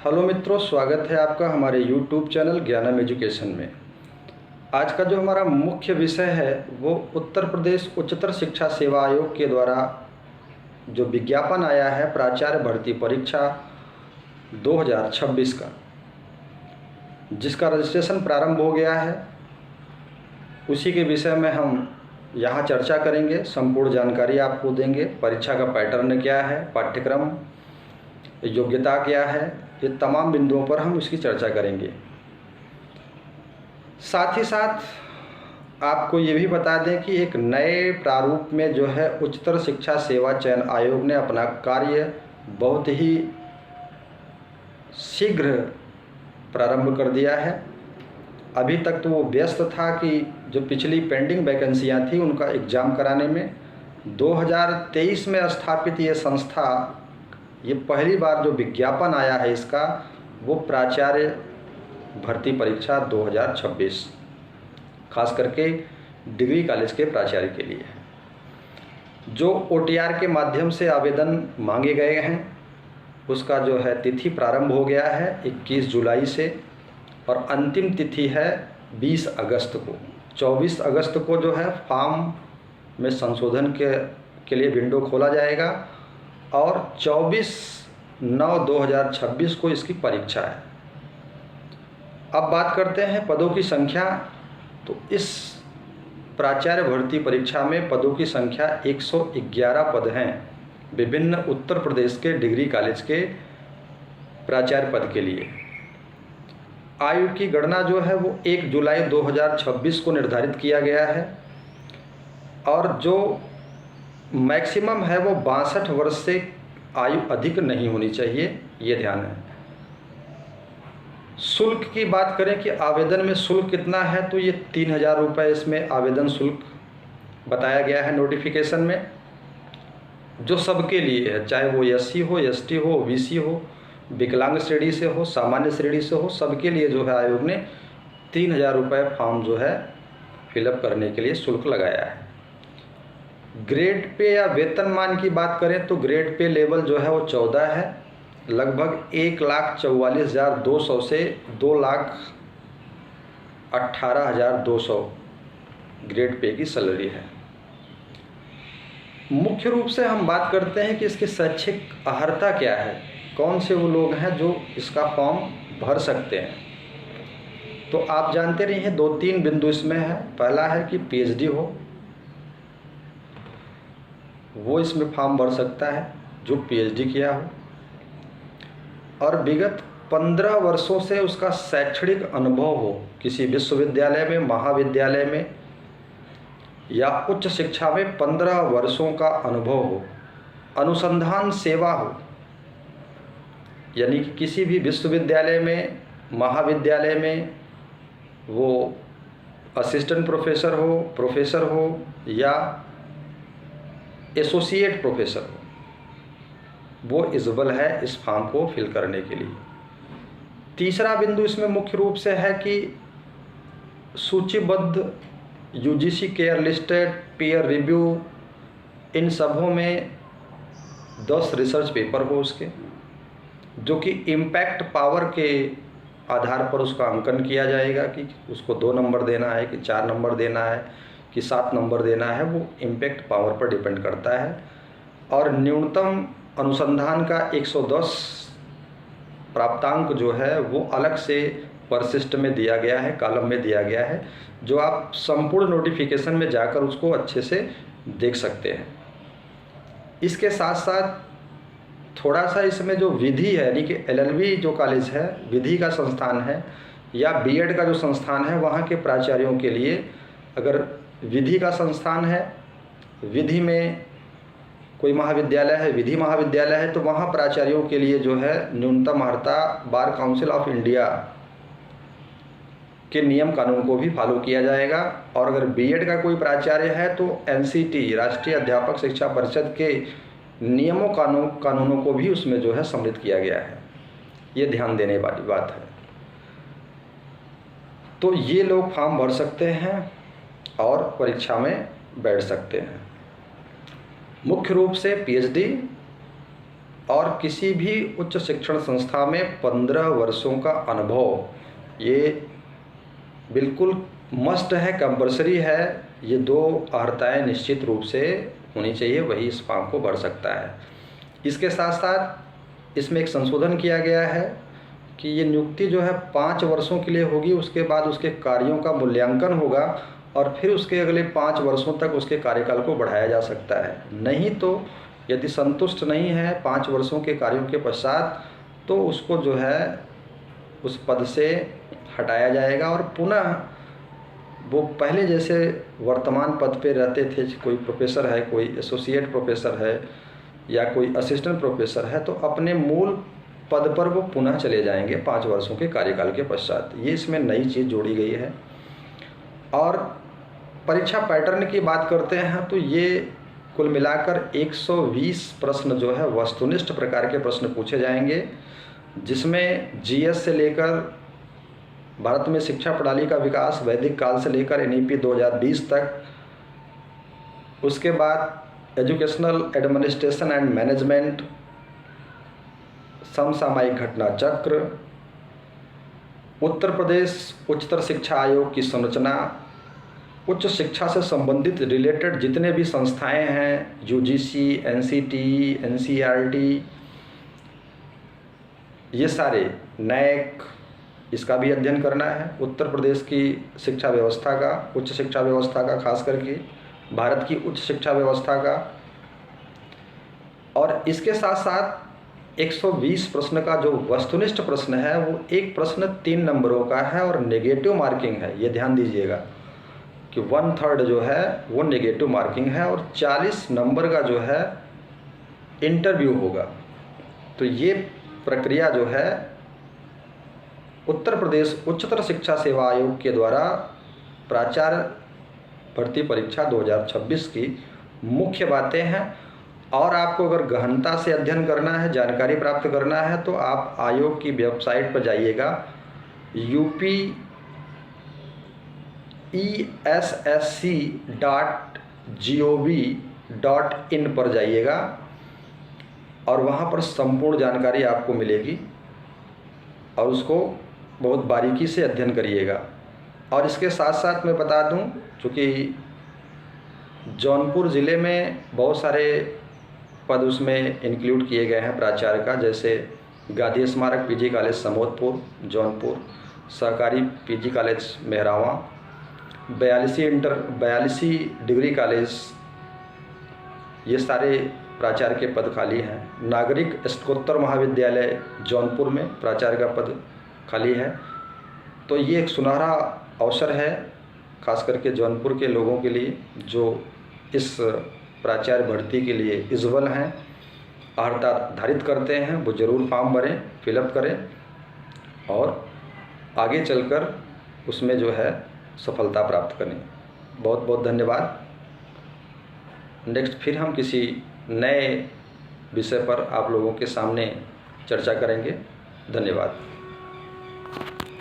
Hello मित्रों, स्वागत है आपका हमारे YouTube चैनल ज्ञानम एजुकेशन में। आज का जो हमारा मुख्य विषय है वो उत्तर प्रदेश उच्चतर शिक्षा सेवा आयोग के द्वारा जो विज्ञापन आया है प्राचार्य भर्ती परीक्षा 2026 का, जिसका रजिस्ट्रेशन प्रारंभ हो गया है, उसी के विषय में हम यहाँ चर्चा करेंगे। संपूर्ण जानकारी आपको देंगे। परीक्षा का पैटर्न क्या है, पाठ्यक्रम, योग्यता क्या है, ये तमाम बिंदुओं पर हम इसकी चर्चा करेंगे। साथ ही साथ आपको ये भी बता दें कि एक नए प्रारूप में जो है उच्चतर शिक्षा सेवा चयन आयोग ने अपना कार्य बहुत ही शीघ्र प्रारंभ कर दिया है। अभी तक तो वो व्यस्त था कि जो पिछली पेंडिंग वैकेंसियां थी उनका एग्ज़ाम कराने में। 2023 में स्थापित ये संस्था, ये पहली बार जो विज्ञापन आया है इसका, वो प्राचार्य भर्ती परीक्षा 2026 खास करके डिग्री कॉलेज के प्राचार्य के लिए है। जो OTR के माध्यम से आवेदन मांगे गए हैं उसका जो है तिथि प्रारंभ हो गया है 21 जुलाई से, और अंतिम तिथि है 20 अगस्त को। 24 अगस्त को जो है फॉर्म में संशोधन के लिए विंडो खोला जाएगा और 24/9/2026 को इसकी परीक्षा है। अब बात करते हैं पदों की संख्या। तो इस प्राचार्य भर्ती परीक्षा में पदों की संख्या 111 पद हैं विभिन्न उत्तर प्रदेश के डिग्री कॉलेज के प्राचार्य पद के लिए। आयु की गणना जो है वो 1 जुलाई 2026 को निर्धारित किया गया है, और जो मैक्सिमम है वो 62 वर्ष से आयु अधिक नहीं होनी चाहिए, ये ध्यान है। शुल्क की बात करें कि आवेदन में शुल्क कितना है, तो ये 3000 रुपये इसमें आवेदन शुल्क बताया गया है नोटिफिकेशन में, जो सबके लिए है, चाहे वो SC हो, ST हो, OBC हो, विकलांग श्रेणी से हो, सामान्य श्रेणी से हो, सबके लिए जो है आयोग ने 3000 रुपये फॉर्म जो है फिलअप करने के लिए शुल्क लगाया है। ग्रेड पे या वेतनमान की बात करें तो ग्रेड पे लेवल जो है वो 14 है। लगभग 1,44,200 से 2,18,200 ग्रेड पे की सैलरी है। मुख्य रूप से हम बात करते हैं कि इसकी शैक्षिक अर्हता क्या है, कौन से वो लोग हैं जो इसका फॉर्म भर सकते हैं। तो आप जानते रहिए 2-3 बिंदु इसमें है। पहला है कि PhD हो, वो इसमें फॉर्म भर सकता है जो PhD किया हो, और विगत 15 वर्षों से उसका शैक्षणिक अनुभव हो, किसी विश्वविद्यालय में, महाविद्यालय में या उच्च शिक्षा में 15 वर्षों का अनुभव हो, अनुसंधान सेवा हो, यानी कि किसी भी विश्वविद्यालय में, महाविद्यालय में वो असिस्टेंट प्रोफेसर हो, प्रोफेसर हो या एसोसिएट प्रोफेसर हो, वो एलिजिबल है इस फॉर्म को फिल करने के लिए। तीसरा बिंदु इसमें मुख्य रूप से है कि सूचीबद्ध UGC care listed, peer review, इन सबों में 10 रिसर्च पेपर हो उसके, जो कि इम्पैक्ट पावर के आधार पर उसका अंकन किया जाएगा कि उसको 2 नंबर देना है कि 4 नंबर देना है कि 7 नंबर देना है, वो इम्पैक्ट पावर पर डिपेंड करता है। और न्यूनतम अनुसंधान का 110 प्राप्तांक जो है वो अलग से परिशिष्ट में दिया गया है, कॉलम में दिया गया है, जो आप संपूर्ण नोटिफिकेशन में जाकर उसको अच्छे से देख सकते हैं। इसके साथ साथ थोड़ा सा इसमें जो विधि है, यानी कि LLB जो कॉलेज है, विधि का संस्थान है, या BEd का जो संस्थान है, वहाँ के प्राचार्यों के लिए, अगर विधि का संस्थान है, विधि में कोई महाविद्यालय है, विधि महाविद्यालय है, तो वहाँ प्राचार्यों के लिए जो है न्यूनतम अर्हता बार काउंसिल ऑफ इंडिया के नियम कानून को भी फॉलो किया जाएगा। और अगर BEd का कोई प्राचार्य है तो NCT, राष्ट्रीय अध्यापक शिक्षा परिषद के नियमों कानूनों को भी उसमें जो है सम्मिलित किया गया है। ये ध्यान देने वाली बात है। तो ये लोग फॉर्म भर सकते हैं और परीक्षा में बैठ सकते हैं। मुख्य रूप से PhD और किसी भी उच्च शिक्षण संस्था में 15 वर्षों का अनुभव, ये बिल्कुल मस्ट है, कंपल्सरी है। ये 2 अर्हताएँ निश्चित रूप से होनी चाहिए, वही इस फॉर्म को भर सकता है। इसके साथ साथ इसमें एक संशोधन किया गया है कि ये नियुक्ति जो है 5 वर्षों के लिए होगी, उसके बाद उसके कार्यों का मूल्यांकन होगा और फिर उसके अगले 5 वर्षों तक उसके कार्यकाल को बढ़ाया जा सकता है। नहीं तो यदि संतुष्ट नहीं है 5 वर्षों के कार्यों के पश्चात, तो उसको जो है उस पद से हटाया जाएगा और पुनः वो पहले जैसे वर्तमान पद पे रहते थे, कोई प्रोफेसर है, कोई एसोसिएट प्रोफेसर है या कोई असिस्टेंट प्रोफेसर है, तो अपने मूल पद पर वो पुनः चले जाएंगे 5 वर्षों के कार्यकाल के पश्चात। ये इसमें नई चीज़ जोड़ी गई है। और परीक्षा पैटर्न की बात करते हैं तो ये कुल मिलाकर 120 प्रश्न जो है वस्तुनिष्ठ प्रकार के प्रश्न पूछे जाएंगे, जिसमें जीएस से लेकर भारत में शिक्षा प्रणाली का विकास वैदिक काल से लेकर एनईपी 2020 तक, उसके बाद एजुकेशनल एडमिनिस्ट्रेशन एंड मैनेजमेंट, समसामयिक घटना चक्र, उत्तर प्रदेश उच्चतर शिक्षा आयोग की संरचना, उच्च शिक्षा से संबंधित रिलेटेड जितने भी संस्थाएं हैं, यूजीसी, एनसीटी, एनसीईआरटी, ये सारे, नैक, इसका भी अध्ययन करना है। उत्तर प्रदेश की शिक्षा व्यवस्था का, उच्च शिक्षा व्यवस्था का, खास करके भारत की उच्च शिक्षा व्यवस्था का। और इसके साथ साथ 120 प्रश्न का जो वस्तुनिष्ठ प्रश्न है वो एक प्रश्न 3 नंबरों का है और नेगेटिव मार्किंग है। ये ध्यान दीजिएगा कि 1/3 जो है वो नेगेटिव मार्किंग है और 40 नंबर का जो है इंटरव्यू होगा। तो ये प्रक्रिया जो है उत्तर प्रदेश उच्चतर शिक्षा सेवा आयोग के द्वारा प्राचार्य भर्ती परीक्षा 2026 की मुख्य बातें हैं। और आपको अगर गहनता से अध्ययन करना है, जानकारी प्राप्त करना है, तो आप आयोग की वेबसाइट पर जाइएगा, upessc.gov.in पर जाइएगा और वहाँ पर संपूर्ण जानकारी आपको मिलेगी और उसको बहुत बारीकी से अध्ययन करिएगा। और इसके साथ साथ मैं बता दूं, चूँकि जौनपुर ज़िले में बहुत सारे पद उसमें इंक्लूड किए गए हैं प्राचार्य का, जैसे गांधी स्मारक पीजी कॉलेज समोदपुर जौनपुर, सहकारी पीजी कॉलेज मेहरावा, 42 डिग्री कॉलेज, ये सारे प्राचार्य के पद खाली हैं। नागरिक स्नातकोत्तर महाविद्यालय जौनपुर में प्राचार्य का पद खाली है। तो ये एक सुनहरा अवसर है खास करके जौनपुर के लोगों के लिए जो इस प्राचार्य भर्ती के लिए इज़्वल हैं, अर्हता धारित करते हैं। वो ज़रूर फॉर्म भरें, फिलअप करें और आगे चलकर उसमें जो है सफलता प्राप्त करें। बहुत बहुत धन्यवाद। नेक्स्ट फिर हम किसी नए विषय पर आप लोगों के सामने चर्चा करेंगे। धन्यवाद।